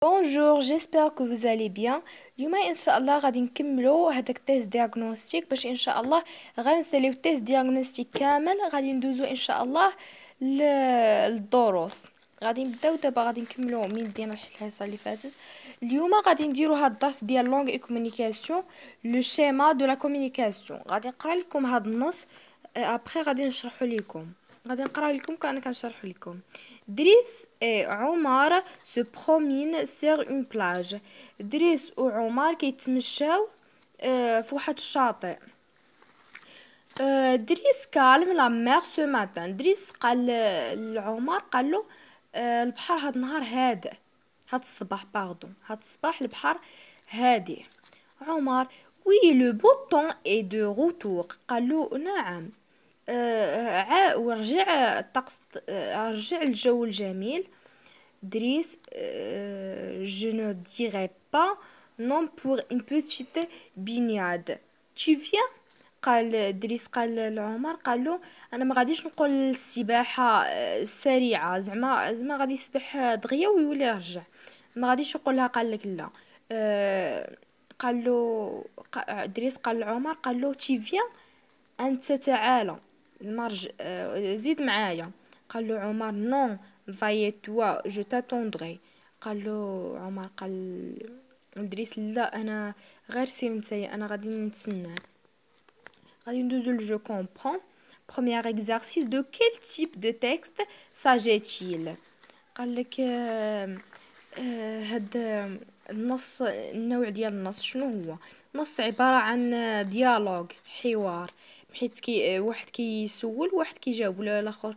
Bonjour, j'espère que vous allez bien. اليوم ان شاء الله غادي نكملوا هذاك التيست دياغنوستيك باش ان شاء الله غنساليو التيست دياغنوستيك كامل. غادي ندوزو ان شاء الله للدروس. غادي نبداو دابا، غادي نكملوا من دينا الحصه اللي فاتت. اليوم غادي نديروا هاد الدرس ديال لونغ اي كومونيكاسيون، لو شيما دو لا كومونيكاسيون. غادي نقرا لكم هاد النص ابري غادي نشرحو لكم. غادي نقرا لكم كأنا كنشرح لكم. دريس وعمر se promenent sur une plage. دريس وعمر كيتمشاو في واحد الشاطئ. دريس كالم لا مير سو ماتان. دريس قال لعمر، قال له البحر هاد النهار هادئ. هاد الصباح باردون، هاد الصباح البحر هادئ. عمر وي لو بو طون اي دو روتور. قال له نعم، ورجع الطقس، رجع الجو الجميل. دريس je ne dirais pas non pour une petite baignade. Tu viens؟ قال دريس، قال لعمر، قال له انا ما غاديش نقول السباحه سريعه، زعما غادي يسبح دغيا ويولي يرجع، ما غاديش يقولها. قال لك لا. قال له دريس قال لعمر، قال له tu viens؟ انت تعالى المرج، زيد معايا. قال له عمر نون فاي توا جو تاتوندري. قال له عمر، قال لدريس لا، انا غير سير نتايا، انا غادي نتسناك. غادي ندوزو جو كومبرون. premier exercice. de quel type de texte s'agit-il؟ قال لك هاد النص، النوع ديال النص شنو هو؟ نص عبارة عن ديالوج، حوار، بحيث واحد كيسول واحد كيجاوب، ولا الاخر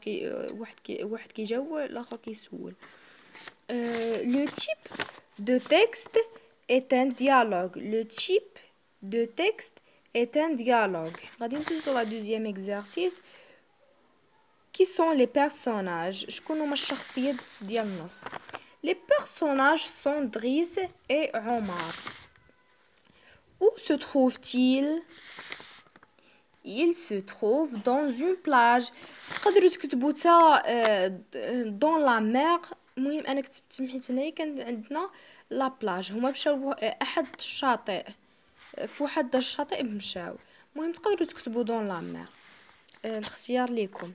واحد كيجاوب الاخر كيسول. le type de texte est un dialogue. le type de texte est un dialogue. غادي ندوزو لا دوزيام exercice. qui sont les personnages؟ شكون هما الشخصيات ديال النص؟ les personnages sont Driss et Omar. où se trouve-t-il؟ il se trouve dans une plage. تقدروا تكتبوا تا dans la mer. المهم انا كتبت حيت هنايا كان عندنا لا بلاج، هما مشاو احد الشاطئ، في واحد الشاطئ مشاو. المهم تقدروا تكتبوا dans la mer. الاختيار ليكم.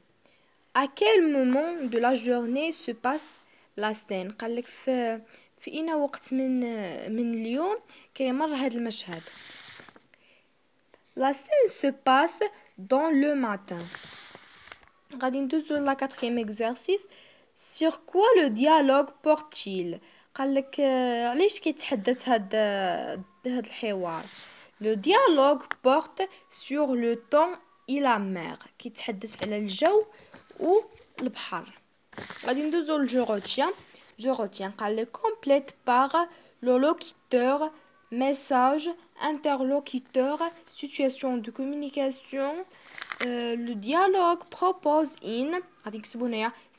à quel moment de la journée se passe la scène؟ قال لك في اين وقت من اليوم كيمر هذا المشهد. La scène se passe dans le matin. غادي ندوزو لا quatrième exercice. sur quoi le dialogue porte-t-il؟ قال لك علاش كيتحدث هاد الحوار. le dialogue porte sur le temps et la mer. كيتحدث على الجو والبحر. غادي ندوزو je retiens. قال لك complète par le locuteur message interlocuteur situation de communication. le dialogue propose une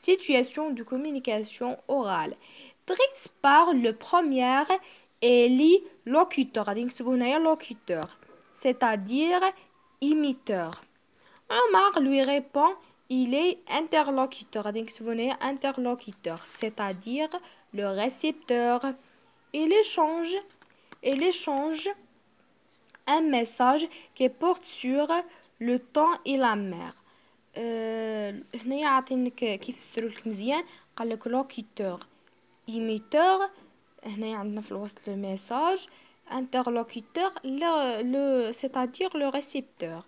situation de communication orale. Driss parle le premier et lit locuteur. locuteur, c'est-à-dire imiteur. Omar lui répond, il est interlocuteur. interlocuteur, c'est-à-dire le récepteur. Il échange un message qui porte sur le temps et la mer. هنايا عاطينك كيفسروا لك مزيان. قال لك لوكيتور ايميتور، هنايا عندنا في الوسط لو ميساج. interlocuteur le c'est-à-dire le récepteur.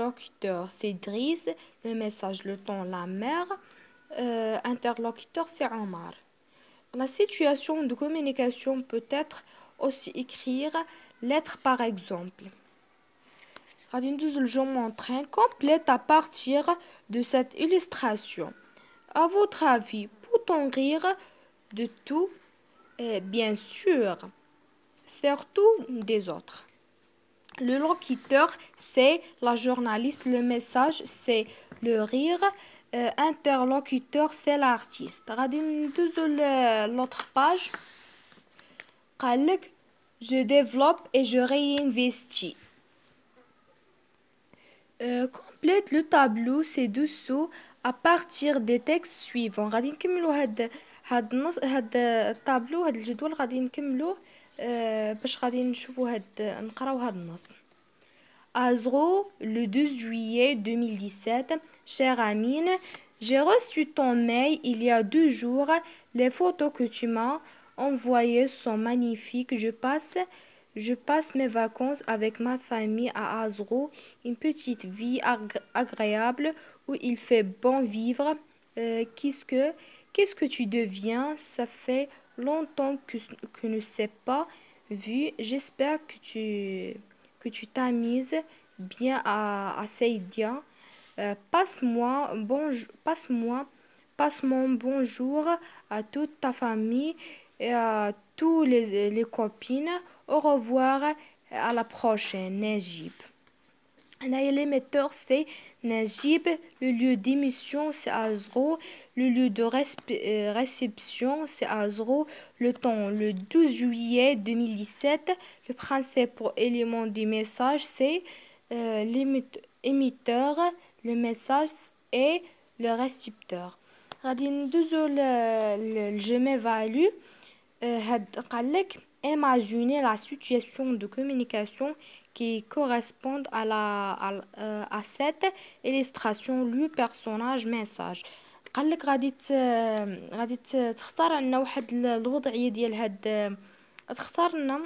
locuteur c'est Driss, le message le temps la mer. interlocuteur c'est Omar. La situation de communication peut être aussi écrire lettre par exemple. غادي ندوزو الجو مونطرين. complète à partir de cette illustration. À votre avis, peut-on rire de tout? Bien sûr, surtout des autres. Le locuteur c'est la journaliste, le message c'est le rire, interlocuteur c'est l'artiste. غادي ندوزو l'autre page. قالك je développe et je réinvestis. complète le tableau ci-dessous à partir des textes suivants. غادي نكملوا هاد النص هاد الطابلو هاد الجدول غادي نكملوه باش غادي نشوفوا نقراو هاد النص. À Zro, le 12 juillet 2017, chère Amine, j'ai reçu ton mail il y a 2 jours. Les photos que tu m'as envoyées sont magnifiques. Je passe mes vacances avec ma famille à Azro, une petite vie agréable où il fait bon vivre. Euh, qu'est-ce que, qu'est-ce que tu deviens? Ça fait longtemps que ne s'est pas vu. J'espère que tu t'amuses bien à Saidia. Passe mon bonjour à toute ta famille et à tous les copines. Au revoir, à la prochaine, Najib. L'émetteur, c'est Najib. Le lieu d'émission, c'est Azro. Le lieu de réception, c'est Azro. Le temps, le 12 juillet 2017. Le principal élément du message, c'est l'émetteur, le message et le récepteur. غادي ندوزو الجمع value. قالك imaginer la situation de communication qui correspond à cette illustration lu personnage message. قالك غادي تختار عنا واحد الوضعيه ديال هاد تختار لنا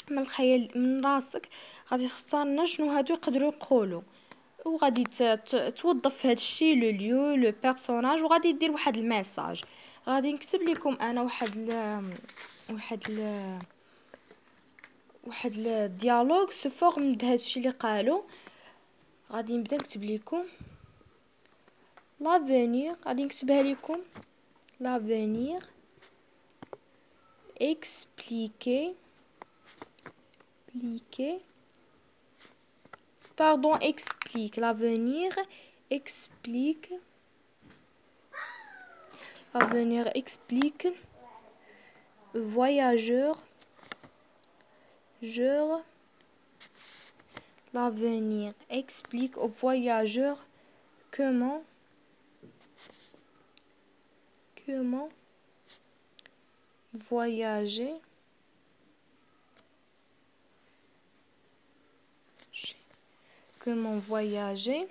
من الخيال من راسك. غادي تختار لنا شنو هادو يقدروا يقولوا وغادي توظف هاد الشيء لو ليو لو بيرسوناج وغادي دير واحد الميساج. غادي نكتب لكم انا واحد الديالوج سو فورم د هادشي اللي قالوا. غادي نبدا نكتب لكم لافونير. غادي نكتبها لكم لافونير expliquer explique l'avenir explique voyageur l'avenir explique aux voyageurs comment voyager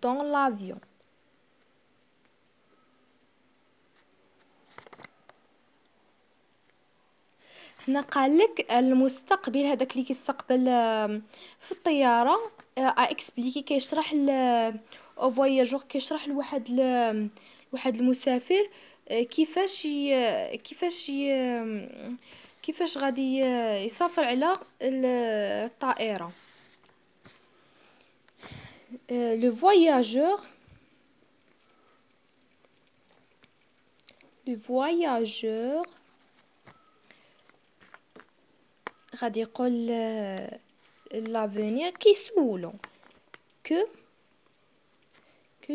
dans l'avion. هنا قالك المستقبل هذاك اللي كيستقبل في الطياره اكسبليكي كيشرح او فواياجور كيشرح لواحد واحد المسافر كيفاش غادي يسافر على الطائره. le voyageur غادي يقول l'avenir كيسولو que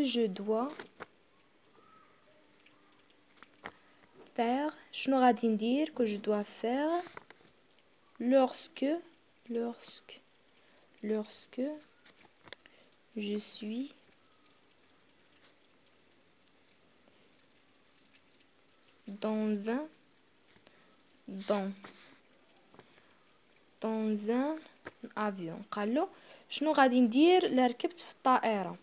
je dois faire شنو غادي ندير que je dois faire lorsque je suis dans un avion. قالو شنو غادي ندير لا ركبت في الطائرة.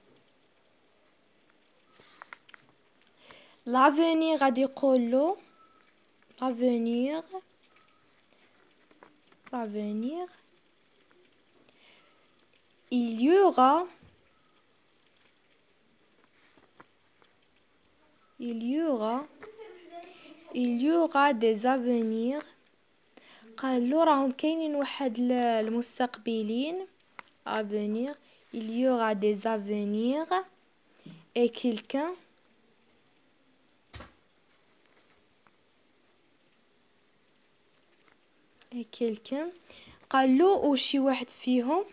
l'avenir غادي يقولو l'avenir il y aura des avenirs. قالوا راهم كاينين واحد المستقبلين avenir il y aura des avenirs et quelqu'un قالوا وشي واحد فيهم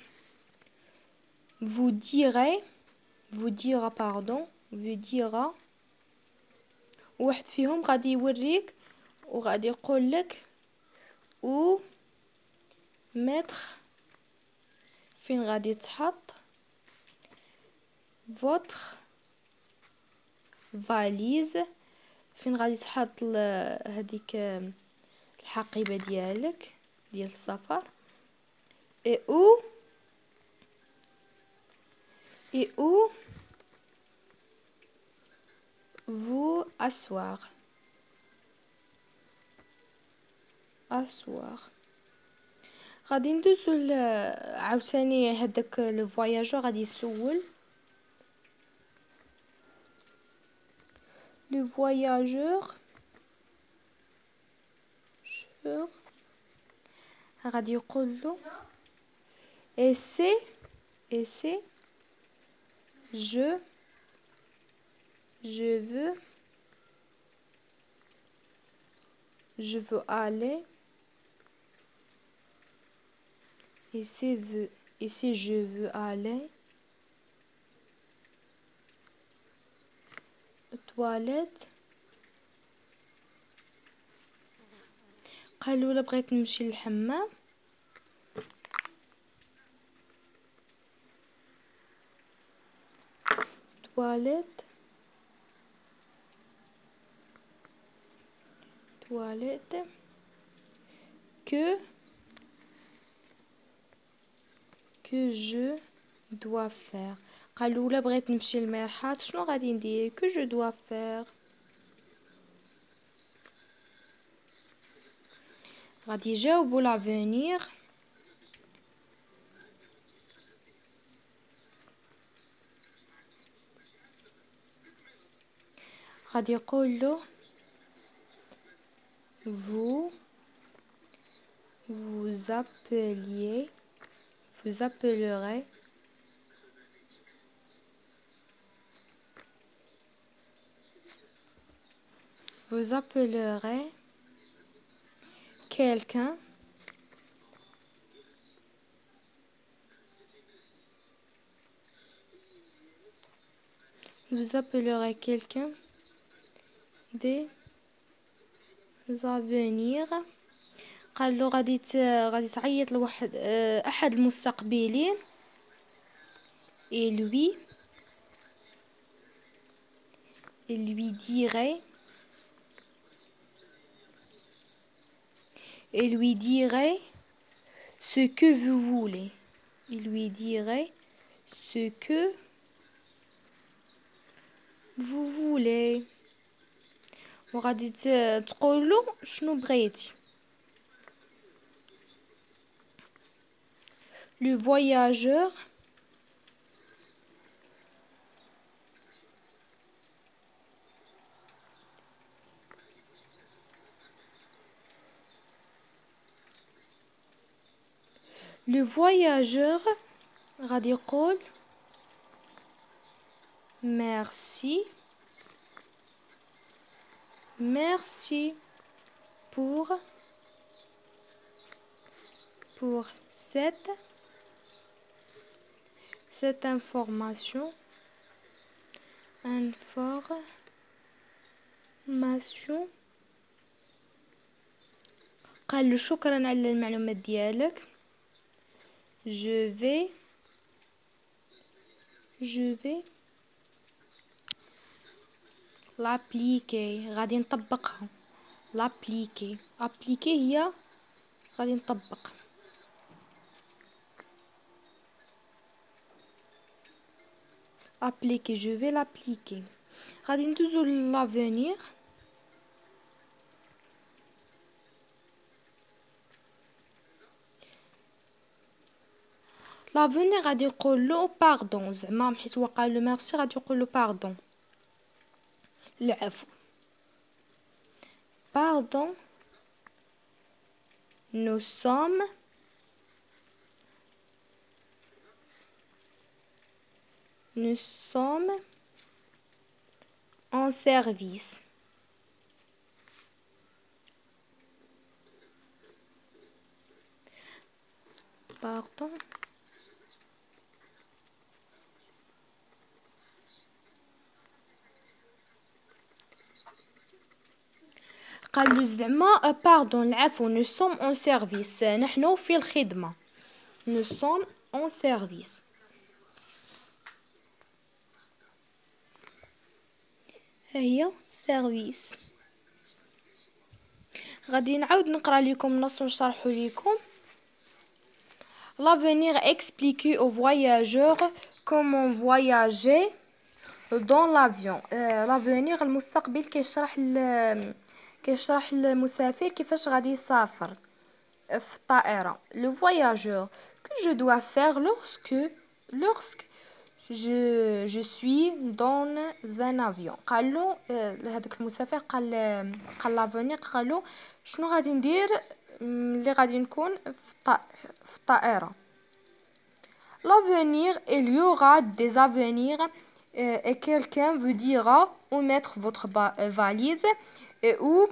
vous dira واحد فيهم غادي يوريك وغادي يقول لك او mettre فين غادي تحط votre valise فين غادي تحط هذيك الحقيبه ديالك ديال السفر. اي او vous asseoir. غادي ندوزو عاوتاني هذاك لو فواياجور غادي يسول لو فواياجور غادي يقول له et c'est je veux aller et si je veux aller aux toilettes. قالوا لا بغيت نمشي للحمام toilette que je dois faire. قالوا لا بغيت نمشي للمرحاض شنو غادي ندير que je dois faire. غادي يجاوبوا لافونير غادي يقول له vous appellerez quelqu'un dès à venir. قال له غادي تعيط لواحد احد المستقبلين et lui dirait ce que vous voulez. Il lui dirait ce que vous voulez. وغادي تقول له شنو بغيتي. Le voyageur غادي يقول merci pour cette information قال له شكرا على المعلومات ديالك. je vais l'appliquer غادي نطبقها. l'appliquer هي غادي نطبق. appliquer je vais l'appliquer. غادي ندوزو لافونير لافونير غادي يقول له باردون زعما حيت هو قال له ميرسي غادي يقول له باردون العفو. باردون nous sommes en service. Pardon. قال له زعما باردون العفو nous sommes en service نحن في الخدمة. nous sommes en service. هي service. غادي نعاود نقرا لكم النص ونشرح لكم. L'avenir explique aux voyageurs comment voyager dans l'avion. l'avenir المستقبل كيشرح للمسافر كيفاش غادي يسافر في الطائرة. Le voyageur, que je dois faire lorsque je suis dans un avion. قالو هذاك المسافر قال لافونير قالو شنو غادي ندير اللي غادي نكون في الطائرة. L'avenir, il y aura des avenirs et quelqu'un vous dira où mettre votre valise et où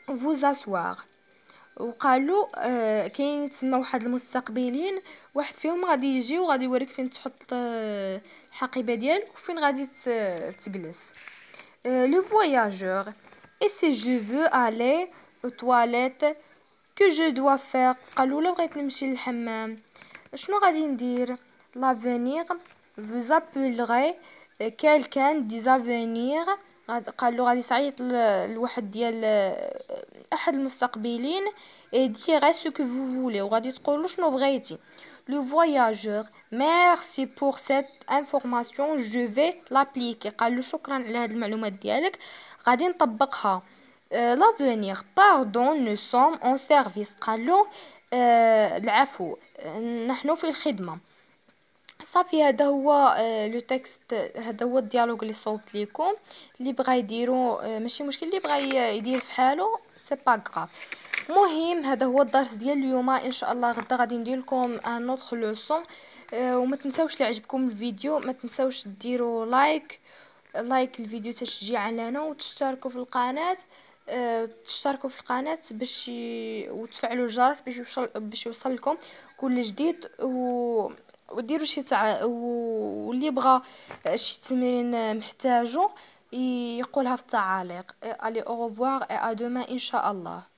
vous asseoir. وقالوا كاين تسمى واحد المستقبلين، واحد فيهم غادي يجي وغادي يوريك فين تحط الحقيبه ديالك وفين غادي تجلس. Le voyageur, et si je veux aller aux toilettes, que je dois faire. قالوا لا بغيت نمشي للحمام شنو غادي ندير. L'avenir, vous appellerez quelqu'un des avenirs. قالوا غادي تعيط لواحد ديال احد المستقبلين et dire ce que vous voulez وغادي تقولوا شنو بغيتي. Le voyageur, merci pour cette information, je vais l'appliquer. قالوا شكرا على هذه المعلومات ديالك غادي نطبقها. L'avenir, pardon, nous sommes en service. قالوا العفو نحن في الخدمة. صافي هذا هو لو تكست، هذا هو الديالوج اللي صوبت لكم. اللي بغى يديرو ماشي مشكل، اللي بغى يدير في حاله سي با غراف. مهم هذا هو الدرس ديال اليوم. ان شاء الله غدا غادي ندير لكم ان اوتر لوسون. وما تنساوش اللي عجبكم الفيديو ما تنساوش ديروا لايك الفيديو تشجيعا لنا، وتشتركوا في القناه باش وتفعلوا الجرس باش يوصل لكم كل جديد. وديروا شي واللي بغى شي تمرين محتاجو يقولها في التعاليق. allez au revoir et à demain ان شاء الله.